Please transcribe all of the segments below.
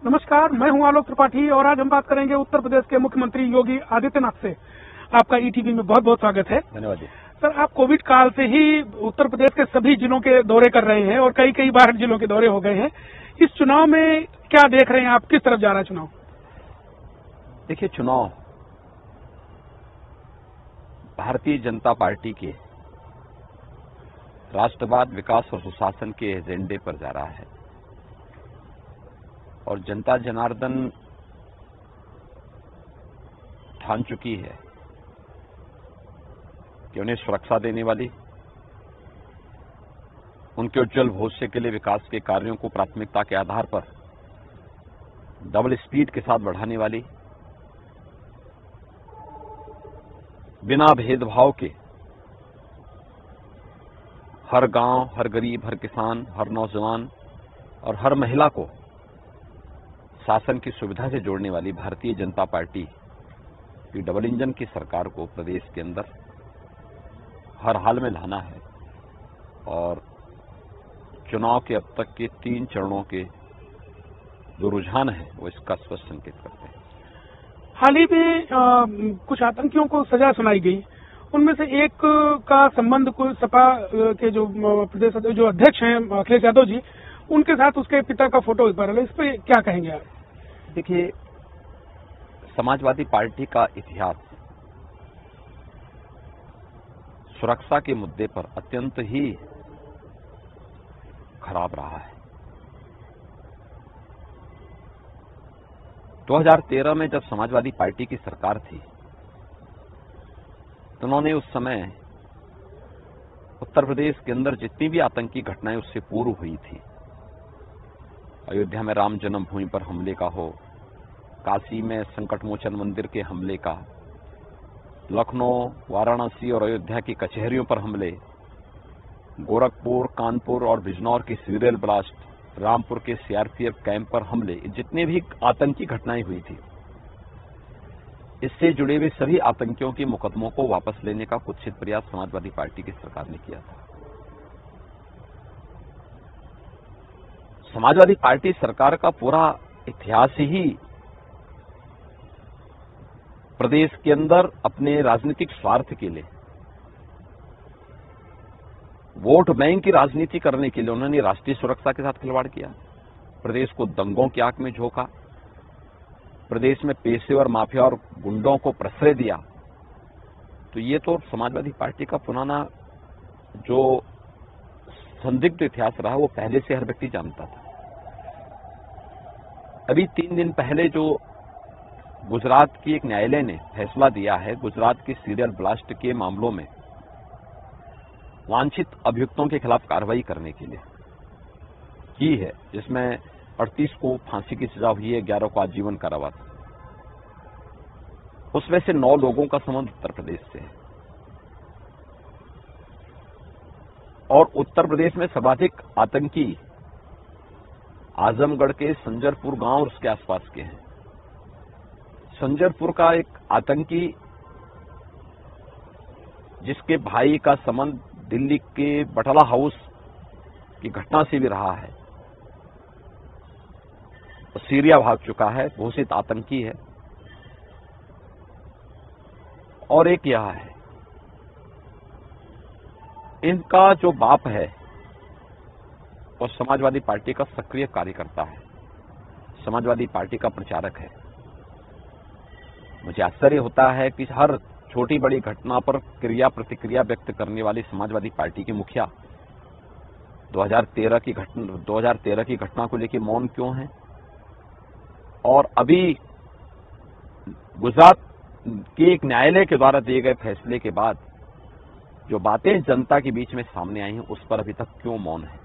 नमस्कार, मैं हूं आलोक त्रिपाठी और आज हम बात करेंगे उत्तर प्रदेश के मुख्यमंत्री योगी आदित्यनाथ से। आपका ईटीवी में बहुत बहुत स्वागत है। धन्यवाद जी। सर, आप कोविड काल से ही उत्तर प्रदेश के सभी जिलों के दौरे कर रहे हैं और कई बार जिलों के दौरे हो गए हैं। इस चुनाव में क्या देख रहे हैं आप, किस तरफ जा रहा है चुनाव? देखिए, चुनाव भारतीय जनता पार्टी के राष्ट्रवाद, विकास और सुशासन के एजेंडे पर जा रहा है और जनता जनार्दन ठान चुकी है कि उन्हें सुरक्षा देने वाली, उनके उज्जवल भविष्य के लिए विकास के कार्यों को प्राथमिकता के आधार पर डबल स्पीड के साथ बढ़ाने वाली, बिना भेदभाव के हर गांव, हर गरीब, हर किसान, हर नौजवान और हर महिला को शासन की सुविधा से जोड़ने वाली भारतीय जनता पार्टी की डबल इंजन की सरकार को प्रदेश के अंदर हर हाल में लाना है और चुनाव के अब तक के 3 चरणों के जो रुझान है वो इसका स्पष्ट संकेत करते हैं। हाल ही में कुछ आतंकियों को सजा सुनाई गई, उनमें से एक का संबंध कोई सपा के जो प्रदेश जो अध्यक्ष हैं अखिलेश यादव जी, उनके साथ उसके पिता का फोटो वायरल है। इस पर क्या कहेंगे आप? देखिए, समाजवादी पार्टी का इतिहास सुरक्षा के मुद्दे पर अत्यंत ही खराब रहा है। 2013 में जब समाजवादी पार्टी की सरकार थी तो उन्होंने उस समय उत्तर प्रदेश के अंदर जितनी भी आतंकी घटनाएं उससे पूर्व हुई थी, अयोध्या में राम जन्मभूमि पर हमले का हो, काशी में संकटमोचन मंदिर के हमले का, लखनऊ, वाराणसी और अयोध्या की कचहरियों पर हमले, गोरखपुर, कानपुर और बिजनौर की सीरियल ब्लास्ट, रामपुर के सीआरपीएफ कैंप पर हमले, जितने भी आतंकी घटनाएं हुई थी, इससे जुड़े हुए सभी आतंकियों के मुकदमों को वापस लेने का कुत्सित प्रयास समाजवादी पार्टी की सरकार ने किया था। समाजवादी पार्टी सरकार का पूरा इतिहास ही प्रदेश के अंदर अपने राजनीतिक स्वार्थ के लिए, वोट बैंक की राजनीति करने के लिए उन्होंने राष्ट्रीय सुरक्षा के साथ खिलवाड़ किया, प्रदेश को दंगों की आंख में झोंका, प्रदेश में पेशेवर माफिया और गुंडों को प्रश्रय दिया। तो ये तो समाजवादी पार्टी का पुराना जो संदिग्ध इतिहास रहा वो पहले से हर व्यक्ति जानता था। अभी 3 दिन पहले जो गुजरात की एक न्यायालय ने फैसला दिया है, गुजरात के सीरियल ब्लास्ट के मामलों में वांछित अभियुक्तों के खिलाफ कार्रवाई करने के लिए की है, जिसमें 38 को फांसी की सजा हुई है, 11 को आजीवन कारावास। उसमें से 9 लोगों का संबंध उत्तर प्रदेश से है और उत्तर प्रदेश में सर्वाधिक आतंकी आजमगढ़ के संजरपुर गांव और उसके आसपास के हैं। संजरपुर का एक आतंकी जिसके भाई का संबंध दिल्ली के बटला हाउस की घटना से भी रहा है, सीरिया भाग चुका है, घोषित आतंकी है। और एक यह है, इनका जो बाप है वो समाजवादी पार्टी का सक्रिय कार्यकर्ता है, समाजवादी पार्टी का प्रचारक है। मुझे आश्चर्य होता है कि हर छोटी बड़ी घटना पर क्रिया प्रतिक्रिया व्यक्त करने वाली समाजवादी पार्टी के मुखिया 2013 की घटना को लेकर मौन क्यों है और अभी गुजरात के एक न्यायालय के द्वारा दिए गए फैसले के बाद जो बातें जनता के बीच में सामने आई हैं उस पर अभी तक क्यों मौन है?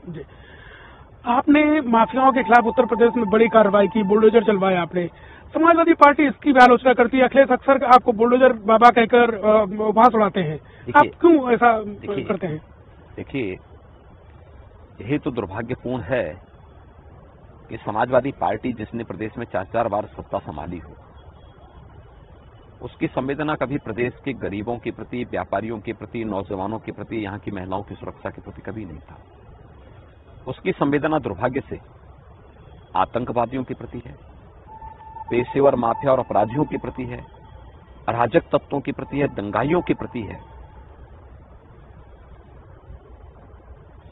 जी, आपने माफियाओं के खिलाफ उत्तर प्रदेश में बड़ी कार्रवाई की, बुलडोजर चलवाए आपने। समाजवादी पार्टी इसकी भी आलोचना करती है, अखिलेश अक्सर आपको बुलडोजर बाबा कहकर उपहास उड़ाते हैं। आप क्यों ऐसा करते हैं? देखिए, यही तो दुर्भाग्यपूर्ण है कि समाजवादी पार्टी जिसने प्रदेश में 4 बार सत्ता संभाली हो, उसकी संवेदना कभी प्रदेश के गरीबों के प्रति, व्यापारियों के प्रति, नौजवानों के प्रति, यहाँ की महिलाओं की सुरक्षा के प्रति कभी नहीं था। उसकी संवेदना दुर्भाग्य से आतंकवादियों के प्रति है, पेशेवर माफिया और अपराधियों के प्रति है, अराजक तत्वों के प्रति है, दंगाइयों के प्रति है।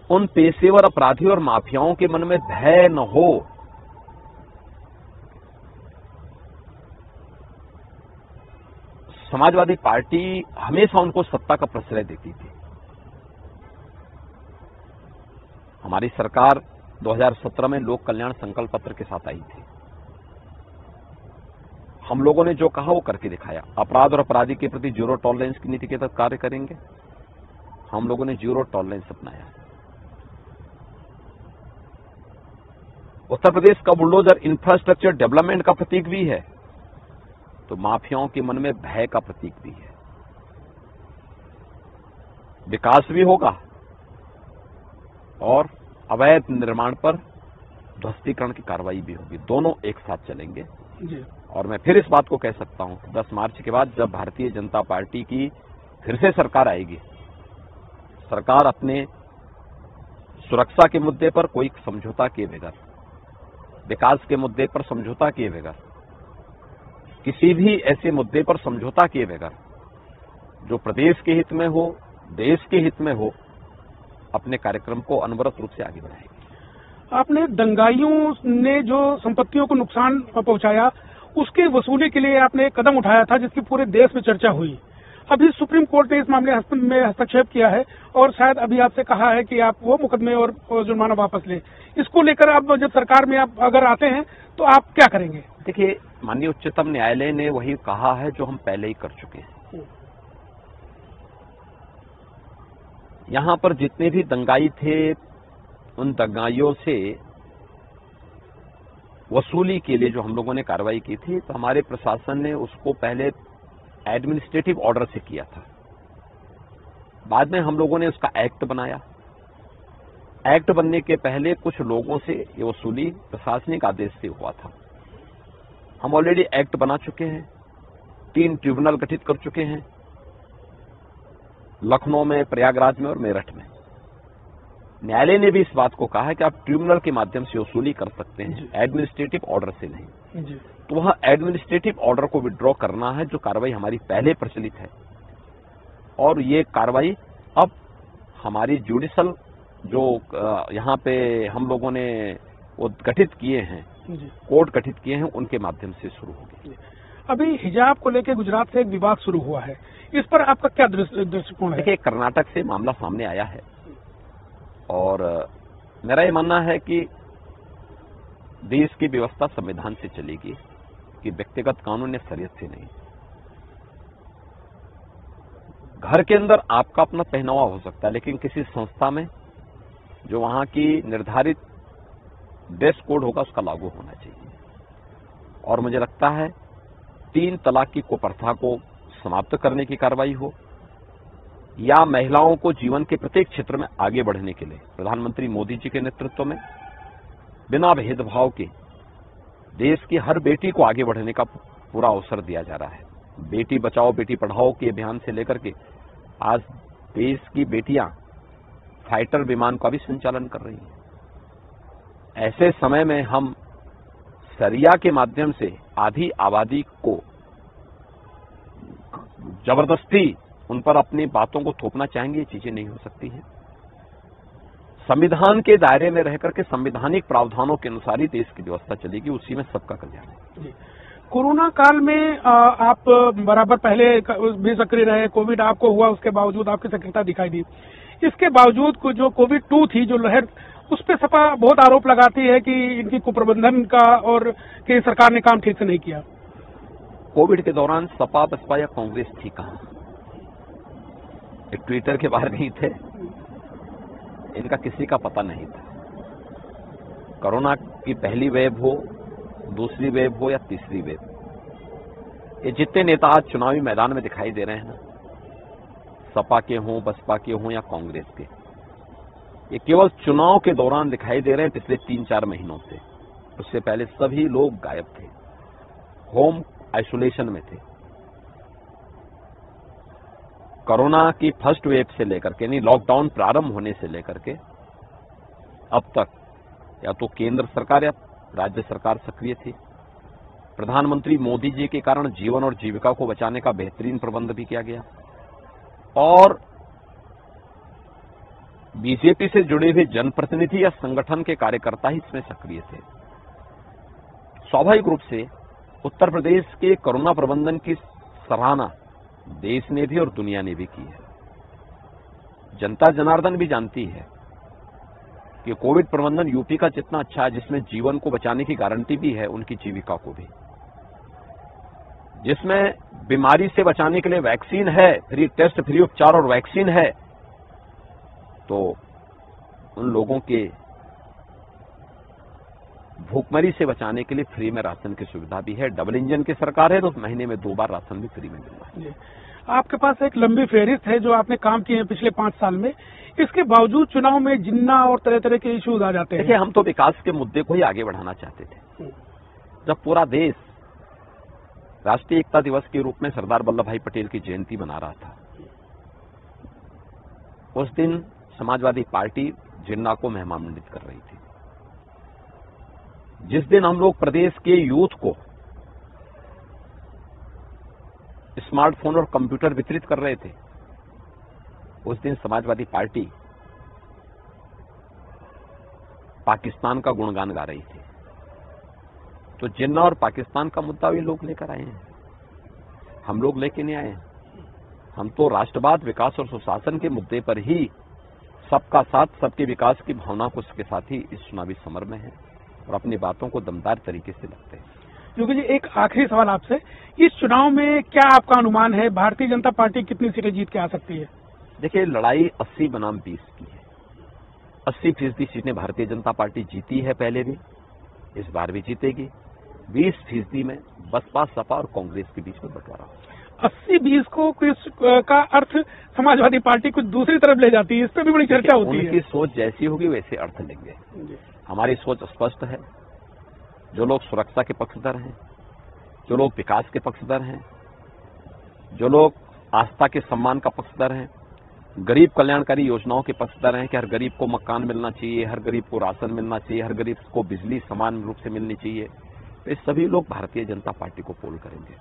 उन पेशेवर अपराधियों और माफियाओं के मन में भय न हो, समाजवादी पार्टी हमेशा उनको सत्ता का प्रश्रय देती थी। हमारी सरकार 2017 में लोक कल्याण संकल्प पत्र के साथ आई थी। हम लोगों ने जो कहा वो करके दिखाया। अपराध और अपराधी के प्रति जीरो टॉलरेंस की नीति के तहत कार्य करेंगे। हम लोगों ने जीरो टॉलरेंस अपनाया। उत्तर प्रदेश का बुलडोजर इंफ्रास्ट्रक्चर डेवलपमेंट का प्रतीक भी है, तो माफियाओं के मन में भय का प्रतीक भी है। विकास भी होगा और अवैध निर्माण पर ध्वस्तीकरण की कार्रवाई भी होगी। दोनों एक साथ चलेंगे जी। और मैं फिर इस बात को कह सकता हूं, 10 मार्च के बाद जब भारतीय जनता पार्टी की फिर से सरकार आएगी, सरकार अपने सुरक्षा के मुद्दे पर कोई समझौता किए बगैर, विकास के मुद्दे पर समझौता किए बगैर, किसी भी ऐसे मुद्दे पर समझौता किए बगैर जो प्रदेश के हित में हो, देश के हित में हो, अपने कार्यक्रम को अनवरत रूप से आगे बढ़ाएगी। आपने दंगाइयों ने जो संपत्तियों को नुकसान पहुंचाया, उसके वसूली के लिए आपने एक कदम उठाया था जिसकी पूरे देश में चर्चा हुई। अभी सुप्रीम कोर्ट ने इस मामले में हस्तक्षेप किया है और शायद अभी आपसे कहा है कि आप वो मुकदमे और जुर्माना वापस लें। इसको लेकर अब जब सरकार में आप अगर आते हैं तो आप क्या करेंगे? देखिए, माननीय उच्चतम न्यायालय ने वही कहा है जो हम पहले ही कर चुके हैं। यहां पर जितने भी दंगाई थे, उन दंगाइयों से वसूली के लिए जो हम लोगों ने कार्रवाई की थी, तो हमारे प्रशासन ने उसको पहले एडमिनिस्ट्रेटिव ऑर्डर से किया था। बाद में हम लोगों ने उसका एक्ट बनाया। एक्ट बनने के पहले कुछ लोगों से ये वसूली प्रशासनिक आदेश से हुआ था। हम ऑलरेडी एक्ट बना चुके हैं, 3 ट्रिब्यूनल गठित कर चुके हैं, लखनऊ में, प्रयागराज में और मेरठ में। न्यायालय ने भी इस बात को कहा है कि आप ट्रिब्यूनल के माध्यम से वसूली कर सकते हैं, एडमिनिस्ट्रेटिव ऑर्डर से नहीं। तो वहां एडमिनिस्ट्रेटिव ऑर्डर को विड्रॉ करना है, जो कार्रवाई हमारी पहले प्रचलित है। और ये कार्रवाई अब हमारी जुडिशल जो यहाँ पे हम लोगों ने वो गठित किए हैं, कोर्ट गठित किए हैं, उनके माध्यम से शुरू होगी। अभी हिजाब को लेकर गुजरात से एक विवाद शुरू हुआ है, इस पर आपका क्या दृष्टिकोण है? देखिए, कर्नाटक से मामला सामने आया है और मेरा ये मानना है कि देश की व्यवस्था संविधान से चलेगी, कि व्यक्तिगत कानून या शरीयत से नहीं। घर के अंदर आपका अपना पहनावा हो सकता है, लेकिन किसी संस्था में जो वहां की निर्धारित ड्रेस कोड होगा उसका लागू होना चाहिए। और मुझे लगता है 3 तलाक की कुप्रथा को समाप्त करने की कार्रवाई हो, या महिलाओं को जीवन के प्रत्येक क्षेत्र में आगे बढ़ने के लिए प्रधानमंत्री मोदी जी के नेतृत्व में बिना भेदभाव के देश की हर बेटी को आगे बढ़ने का पूरा अवसर दिया जा रहा है। बेटी बचाओ बेटी पढ़ाओ के अभियान से लेकर के आज देश की बेटियां फाइटर विमान का भी संचालन कर रही हैं। ऐसे समय में हम शरिया के माध्यम से आधी आबादी को जबरदस्ती उन पर अपनी बातों को थोपना चाहेंगे, ये चीजें नहीं हो सकती हैं। संविधान के दायरे में रहकर के संवैधानिक प्रावधानों के अनुसार ही देश की व्यवस्था चलेगी, उसी में सबका कल्याण है। कोरोना काल में आप बराबर पहले भी सक्रिय रहे, कोविड आपको हुआ, उसके बावजूद आपकी सक्रियता दिखाई दी। इसके बावजूद जो कोविड-2 थी, जो लहर, उस पर सपा बहुत आरोप लगाती है कि इनकी कुप्रबंधन का और कि सरकार ने काम ठीक से नहीं किया। कोविड के दौरान सपा बसपा या कांग्रेस थी कहां? ट्विटर के बाहर नहीं थे, इनका किसी का पता नहीं था। कोरोना की पहली वेव हो, दूसरी वेव हो या तीसरी वेव, ये जितने नेता आज चुनावी मैदान में दिखाई दे रहे हैं ना, सपा के हों, बसपा के हों या कांग्रेस के, ये केवल चुनाव के दौरान दिखाई दे रहे हैं पिछले 3-4 महीनों से। उससे पहले सभी लोग गायब थे, होम आइसोलेशन में थे। कोरोना की फर्स्ट वेव से लेकर के, यानी लॉकडाउन प्रारंभ होने से लेकर के अब तक या तो केंद्र सरकार या राज्य सरकार सक्रिय थी। प्रधानमंत्री मोदी जी के कारण जीवन और जीविका को बचाने का बेहतरीन प्रबंध भी किया गया और बीजेपी से जुड़े हुए जनप्रतिनिधि या संगठन के कार्यकर्ता ही इसमें सक्रिय थे। स्वाभाविक रूप से उत्तर प्रदेश के कोरोना प्रबंधन की सराहना देश ने भी और दुनिया ने भी की है। जनता जनार्दन भी जानती है कि कोविड प्रबंधन यूपी का जितना अच्छा है, जिसमें जीवन को बचाने की गारंटी भी है, उनकी जीविका को भी, जिसमें बीमारी से बचाने के लिए वैक्सीन है, फ्री टेस्ट, फ्री उपचार और वैक्सीन है, तो उन लोगों के भूखमरी से बचाने के लिए फ्री में राशन की सुविधा भी है। डबल इंजन की सरकार है तो महीने में 2 बार राशन भी फ्री में मिल रहा है। आपके पास एक लंबी फहरिस्त है जो आपने काम किए हैं पिछले 5 साल में, इसके बावजूद चुनाव में जिन्ना और तरह तरह के इश्यूज आ जाते हैं। देखिए, हम तो विकास के मुद्दे को ही आगे बढ़ाना चाहते थे। जब पूरा देश राष्ट्रीय एकता दिवस के रूप में सरदार वल्लभ भाई पटेल की जयंती मना रहा था, उस दिन समाजवादी पार्टी जिन्ना को महिमामंडित कर रही थी। जिस दिन हम लोग प्रदेश के यूथ को स्मार्टफोन और कंप्यूटर वितरित कर रहे थे, उस दिन समाजवादी पार्टी पाकिस्तान का गुणगान गा रही थी। तो जिन्ना और पाकिस्तान का मुद्दा भी लोग लेकर आए हैं, हम लोग लेके नहीं आए हैं। हम तो राष्ट्रवाद, विकास और सुशासन के मुद्दे पर ही सबका साथ, सबके विकास की भावना को उसके साथ ही इस चुनावी समर में है और अपनी बातों को दमदार तरीके से लगते हैं। योगी जी, एक आखिरी सवाल आपसे, इस चुनाव में क्या आपका अनुमान है, भारतीय जनता पार्टी कितनी सीटें जीत के आ सकती है? देखिए, लड़ाई 80 बनाम 20 की है। 80% सीटें भारतीय जनता पार्टी जीती है पहले भी, इस बार भी जीतेगी। 20% में बसपा, सपा और कांग्रेस के बीच में बंटवारा। 80-20 को का अर्थ समाजवादी पार्टी कुछ दूसरी तरफ ले जाती है, इस पर भी बड़ी चर्चा होती है। उनकी सोच जैसी होगी वैसे अर्थ लेंगे। हमारी सोच स्पष्ट है। जो लोग सुरक्षा के पक्षधर हैं, जो लोग विकास के पक्षधर हैं, जो लोग आस्था के सम्मान का पक्षधर हैं, गरीब कल्याणकारी योजनाओं के पक्षधर हैं कि हर गरीब को मकान मिलना चाहिए, हर गरीब को राशन मिलना चाहिए, हर गरीब को बिजली समान रूप से मिलनी चाहिए, ये सभी लोग भारतीय जनता पार्टी को पोल करेंगे।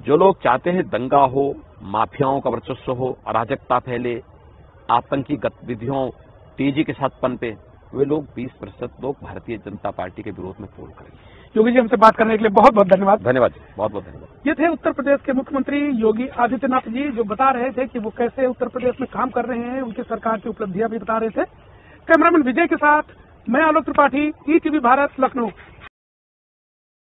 जो लोग चाहते हैं दंगा हो, माफियाओं का वर्चस्व हो, अराजकता फैले, आतंकी गतिविधियों तेजी के साथ पनपे, वे लोग 20% लोग भारतीय जनता पार्टी के विरोध में पोल करेंगे। योगी जी, हमसे बात करने के लिए बहुत बहुत धन्यवाद। धन्यवाद, बहुत बहुत धन्यवाद। ये थे उत्तर प्रदेश के मुख्यमंत्री योगी आदित्यनाथ जी, जो बता रहे थे कि वो कैसे उत्तर प्रदेश में काम कर रहे हैं, उनकी सरकार की उपलब्धियां भी बता रहे थे। कैमरामैन विजय के साथ मैं आलोक त्रिपाठी, ईटीवी भारत, लखनऊ।